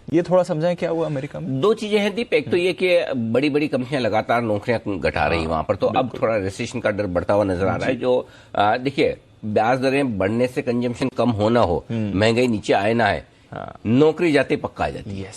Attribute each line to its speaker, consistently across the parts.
Speaker 1: ये थोड़ा समझाएं क्या हुआ अमेरिका में।
Speaker 2: दो चीजें हैं दीप, एक तो ये कि बड़ी बड़ी कंपनियां लगातार नौकरियां घटा रही हैं वहां पर, तो अब थोड़ा रिसेशन का डर बढ़ता हुआ नजर आ रहा है। जो देखिए, ब्याज दरें बढ़ने से कंजम्पशन कम होना हो, महंगाई नीचे आए ना है, नौकरी जाते पक्का आ जाती है।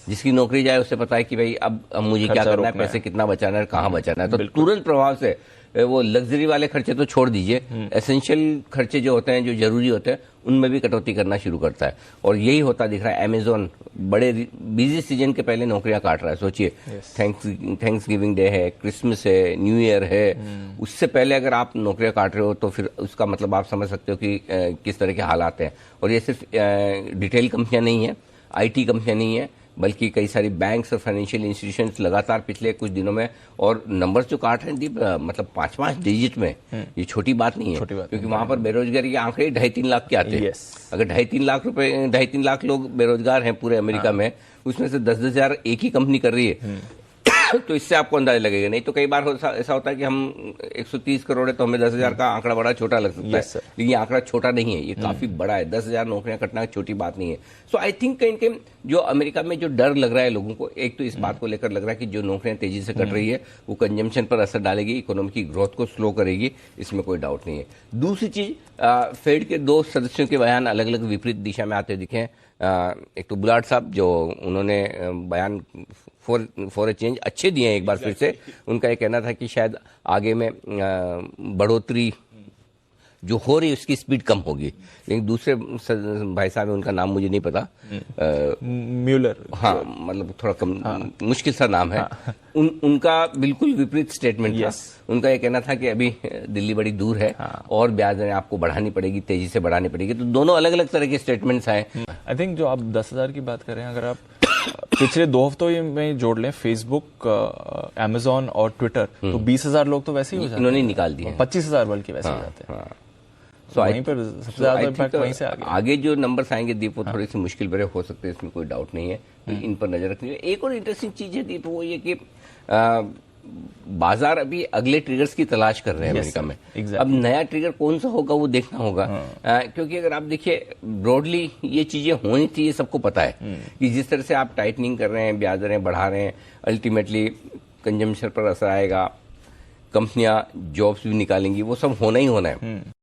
Speaker 2: जिसकी नौकरी जाए उसे पता है कि भाई अब मुझे क्या करना है, पैसे कितना बचाना है, कहाँ बचाना है, तो तुरंत प्रभाव से वो लग्जरी वाले खर्चे तो छोड़ दीजिए, एसेंशियल खर्चे जो होते हैं, जो जरूरी होते हैं, उनमें भी कटौती करना शुरू करता है। और यही होता दिख रहा है। अमेजोन बड़े बिजी सीजन के पहले नौकरियां काट रहा है। सोचिए, थैंक्स गिविंग डे है, क्रिसमस है, न्यू ईयर है, उससे पहले अगर आप नौकरियां काट रहे हो तो फिर उसका मतलब आप समझ सकते हो कि किस तरह के हालात हैं। और ये सिर्फ रिटेल कंपनियां नहीं है, IT कंपनियां नहीं है, बल्कि कई सारी बैंक्स और फाइनेंशियल इंस्टीट्यूशंस लगातार पिछले कुछ दिनों में, और नंबर्स जो काट रहे हैं दीप, मतलब 5-5 डिजिट में, ये छोटी बात नहीं है, क्योंकि वहां पर बेरोजगारी के आंकड़े 2.5-3 लाख के आते हैं। अगर 2.5-3 लाख रुपए, 2.5-3 लाख लोग बेरोजगार हैं पूरे अमेरिका में, उसमें से 10-10 हजार एक ही कंपनी कर रही है, तो इससे आपको अंदाजा लगेगा। नहीं तो कई बार ऐसा होता है कि हम 130 करोड़ है तो हमें 10,000 का आंकड़ा बड़ा छोटा लग सकता है, लेकिन ये आंकड़ा छोटा नहीं है, ये काफी बड़ा है। 10,000 नौकरियां कटना छोटी बात नहीं है। सो आई थिंक कहीं कहीं जो अमेरिका में जो डर लग रहा है लोगों को, एक तो इस बात को लेकर लग रहा है कि जो नौकरियां तेजी से कट रही है वो कंजम्पशन पर असर डालेगी, इकोनॉमी की ग्रोथ को स्लो करेगी, इसमें कोई डाउट नहीं है। दूसरी चीज, फेड के 2 सदस्यों के बयान अलग अलग विपरीत दिशा में आते दिखे। एक तो बुलार्ड साहब, जो उन्होंने बयान फॉर ए चेंज अच्छे दिए हैं एक बार फिर से। उनका ये कहना था कि शायद आगे में बढ़ोतरी जो हो रही है उसकी स्पीड कम होगी, लेकिन दूसरे भाई साहब, उनका नाम मुझे नहीं पता,
Speaker 1: म्यूलर,
Speaker 2: हाँ, मतलब थोड़ा कम, मुश्किल सा नाम है। उनका बिल्कुल विपरीत स्टेटमेंट था। उनका ये कहना था कि अभी दिल्ली बड़ी दूर है और ब्याज दरें आपको बढ़ानी पड़ेगी, तेजी से बढ़ानी पड़ेगी। तो दोनों अलग अलग तरह के स्टेटमेंट्स आए।
Speaker 1: आई थिंक जो आप 10,000 की बात कर रहे हैं, अगर आप पिछले 2 हफ्तों में जोड़ लें, फेसबुक, अमेजॉन और ट्विटर, तो 20,000 लोग तो वैसे ही हो जाते हैं।
Speaker 2: इन्होंने निकाल दिए,
Speaker 1: 25,000 बल्कि वैसे हो जाते हैं।
Speaker 2: So
Speaker 1: वहीं पर सबसे ज्यादा इम्पैक्ट वहीं से
Speaker 2: आगे जो नंबर्स आएंगे दीप, वो थोड़े से मुश्किल भरे हो सकते हैं, इसमें कोई डाउट नहीं है। तो इन पर नजर रखनी है। एक और इंटरेस्टिंग चीज है दीप, वो ये कि बाजार अभी अगले ट्रिगर्स की तलाश कर रहे हैं अमेरिका में। अब नया ट्रिगर कौन सा होगा वो देखना होगा, क्योंकि अगर आप देखिए ब्रॉडली ये चीजें होनी चाहिए, सबको पता है कि जिस तरह से आप टाइटनिंग कर रहे हैं, ब्याज दरें बढ़ा रहे हैं, अल्टीमेटली कंजम्पशन पर असर आएगा, कंपनियां जॉब्स भी निकालेंगी, वो सब होना ही होना है।